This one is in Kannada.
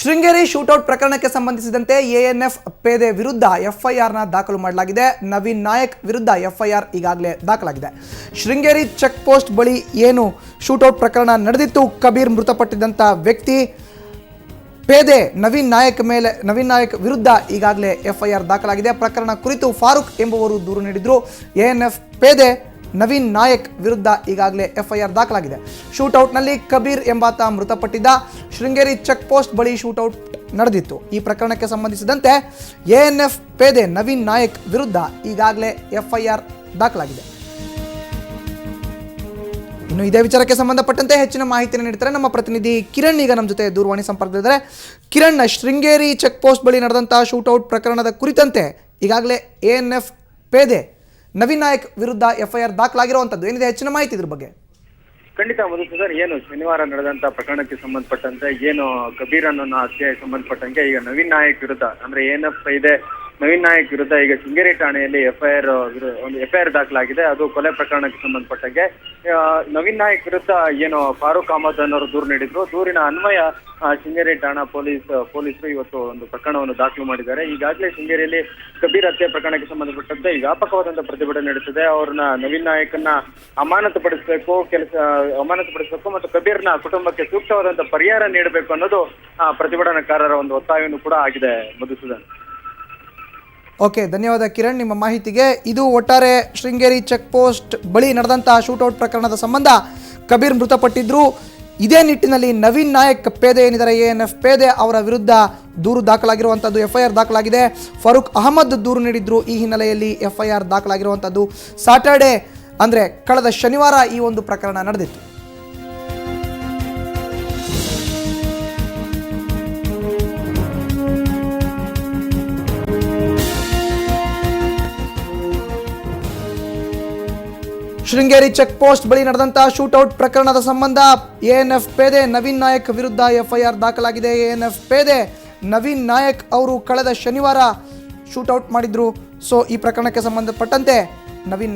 ಶೃಂಗೇರಿ ಶೂಟೌಟ್ ಪ್ರಕರಣಕ್ಕೆ ಸಂಬಂಧಿಸಿದಂತೆ ಎಎನ್ಎಫ್ ಪೇದೆ ವಿರುದ್ಧ ಎಫ್ಐಆರ್ನ ದಾಖಲು ಮಾಡಲಾಗಿದೆ. ನವೀನ್ ನಾಯಕ್ ವಿರುದ್ಧ ಎಫ್ಐಆರ್ ಈಗಾಗಲೇ ದಾಖಲಾಗಿದೆ. ಶೃಂಗೇರಿ ಚೆಕ್ ಪೋಸ್ಟ್ ಬಳಿ ಏನು ಶೂಟೌಟ್ ಪ್ರಕರಣ ನಡೆದಿತ್ತು, ಕಬೀರ್ ಮೃತಪಟ್ಟಿದ್ದಂಥ ವ್ಯಕ್ತಿ ಪೇದೆ ನವೀನ್ ನಾಯಕ್ ವಿರುದ್ಧ ಈಗಾಗಲೇ ಎಫ್ಐಆರ್ ದಾಖಲಾಗಿದೆ. ಪ್ರಕರಣ ಕುರಿತು ಫಾರೂಕ್ ಎಂಬುವರು ದೂರು ನೀಡಿದ್ರು. ಎಎನ್ಎಫ್ ಪೇದೆ ನವೀನ್ ನಾಯಕ್ ವಿರುದ್ಧ ಈಗಾಗಲೇ ಎಫ್ಐಆರ್ ದಾಖಲಾಗಿದೆ. ಶೂಟೌಟ್ನಲ್ಲಿ ಕಬೀರ್ ಎಂಬಾತ ಮೃತಪಟ್ಟಿದ್ದ. ಶೃಂಗೇರಿ ಚೆಕ್ ಪೋಸ್ಟ್ ಬಳಿ ಶೂಟೌಟ್ ನಡೆದಿತ್ತು. ಈ ಪ್ರಕರಣಕ್ಕೆ ಸಂಬಂಧಿಸಿದಂತೆ ಎಎನ್ಎಫ್ ಪೇದೆ ನವೀನ್ ನಾಯಕ್ ವಿರುದ್ಧ ಈಗಾಗಲೇ ಎಫ್ಐಆರ್ ದಾಖಲಾಗಿದೆ. ಇನ್ನು ಇದೇ ವಿಚಾರಕ್ಕೆ ಸಂಬಂಧಪಟ್ಟಂತೆ ಹೆಚ್ಚಿನ ಮಾಹಿತಿಯನ್ನು ನೀಡ್ತಾರೆ ನಮ್ಮ ಪ್ರತಿನಿಧಿ ಕಿರಣ್. ಈಗ ನಮ್ಮ ಜೊತೆ ದೂರವಾಣಿ ಸಂಪರ್ಕದಲ್ಲಿದ್ದಾರೆ. ಕಿರಣ್, ಶೃಂಗೇರಿ ಚೆಕ್ ಪೋಸ್ಟ್ ಬಳಿ ನಡೆದಂತಹ ಶೂಟೌಟ್ ಪ್ರಕರಣದ ಕುರಿತಂತೆ ಈಗಾಗಲೇ ಎಎನ್ಎಫ್ ಪೇದೆ ನವೀನ್ ನಾಯಕ್ ವಿರುದ್ಧ ಎಫ್ಐಆರ್ ದಾಖಲಾಗಿರುವಂಥದ್ದು ಏನಿದೆ, ಹೆಚ್ಚಿನ ಮಾಹಿತಿ ಇದ್ರ ಬಗ್ಗೆ? ಖಂಡಿತ ಮಧುಸೂದನ್, ಏನು ಶನಿವಾರ ನಡೆದಂತ ಪ್ರಕರಣಕ್ಕೆ ಸಂಬಂಧಪಟ್ಟಂತೆ ಏನು ಕಬೀರ್ ಅನ್ನೋ ಹತ್ಯೆಗೆ ಸಂಬಂಧಪಟ್ಟಂಗೆ ಈಗ ನವೀನ್ ನಾಯಕ್ ವಿರುದ್ಧ ಅಂದ್ರೆ ಎಎನ್ಎಫ್ ಇದೆ ನವೀನ್ ನಾಯಕ್ ವಿರುದ್ಧ ಈಗ ಶೃಂಗೇರಿ ಠಾಣೆಯಲ್ಲಿ ಒಂದು ಎಫ್ಐಆರ್ ದಾಖಲಾಗಿದೆ. ಅದು ಕೊಲೆ ಪ್ರಕರಣಕ್ಕೆ ಸಂಬಂಧಪಟ್ಟಂಗೆ ನವೀನ್ ನಾಯಕ್ ವಿರುದ್ಧ ಏನು ಫಾರೂಕ್ ಅಹಮದ್ ಅನ್ನೋರು ದೂರು ನೀಡಿದ್ರು. ದೂರಿನ ಅನ್ವಯ ಶೃಂಗೇರಿ ಠಾಣಾ ಪೊಲೀಸರು ಇವತ್ತು ಒಂದು ಪ್ರಕರಣವನ್ನು ದಾಖಲು ಮಾಡಿದ್ದಾರೆ. ಈಗಾಗಲೇ ಶೃಂಗೇರಿಯಲ್ಲಿ ಕಬೀರ್ ಹತ್ಯೆ ಪ್ರಕರಣಕ್ಕೆ ಸಂಬಂಧಪಟ್ಟಂತೆ ವ್ಯಾಪಕವಾದಂತಹ ಪ್ರತಿಭಟನೆ ನಡೀತಿದೆ. ಅವ್ರನ್ನ ನವೀನ್ ನಾಯಕನ್ನ ಅಮಾನತುಪಡಿಸಬೇಕು ಮತ್ತು ಕಬೀರ್ನ ಕುಟುಂಬಕ್ಕೆ ಸೂಕ್ತವಾದಂತಹ ಪರಿಹಾರ ನೀಡಬೇಕು ಅನ್ನೋದು ಪ್ರತಿಭಟನಾಕಾರರ ಒಂದು ಒತ್ತಾಯವನ್ನು ಕೂಡ ಆಗಿದೆ. ಮಧುಸೂದನ್, ಓಕೆ, ಧನ್ಯವಾದ ಕಿರಣ್ ನಿಮ್ಮ ಮಾಹಿತಿಗೆ. ಇದು ಒಟ್ಟಾರೆ ಶೃಂಗೇರಿ ಚೆಕ್ ಪೋಸ್ಟ್ ಬಳಿ ನಡೆದಂತಹ ಶೂಟೌಟ್ ಪ್ರಕರಣದ ಸಂಬಂಧ ಕಬೀರ್ ಮೃತಪಟ್ಟಿದ್ರು. ಇದೇ ನಿಟ್ಟಿನಲ್ಲಿ ನವೀನ್ ನಾಯಕ್ ಪೇದೆ ಏನಿದ್ದಾರೆ ಎಎನ್ಎಫ್ ಪೇದೆ ಅವರ ವಿರುದ್ಧ ದೂರು ದಾಖಲಾಗಿರುವಂಥದ್ದು, ಎಫ್ಐಆರ್ ದಾಖಲಾಗಿದೆ. ಫಾರೂಕ್ ಅಹಮದ್ ದೂರು ನೀಡಿದ್ರು. ಈ ಹಿನ್ನೆಲೆಯಲ್ಲಿ ಎಫ್ಐಆರ್ ದಾಖಲಾಗಿರುವಂಥದ್ದು. ಸಾಟರ್ಡೆ ಅಂದರೆ ಕಳೆದ ಶನಿವಾರ ಈ ಒಂದು ಪ್ರಕರಣ ನಡೆದಿತ್ತು. ಶೃಂಗೇರಿ ಚೆಕ್ ಪೋಸ್ಟ್ ಬಳಿ ನಡೆದಂತಹ ಶೂಟೌಟ್ ಪ್ರಕರಣದ ಸಂಬಂಧ ಎಎನ್ಎಫ್ ಪೇದೆ ನವೀನ್ ನಾಯಕ್ ವಿರುದ್ಧ ಎಫ್ಐಆರ್ ದಾಖಲಾಗಿದೆ. ಎಎನ್ಎಫ್ ಪೇದೆ ನವೀನ್ ನಾಯಕ್ ಅವರು ಕಳೆದ ಶನಿವಾರ ಶೂಟೌಟ್ ಮಾಡಿದ್ರು. ಸೊ ಈ ಪ್ರಕರಣಕ್ಕೆ ಸಂಬಂಧಪಟ್ಟಂತೆ ನವೀನ್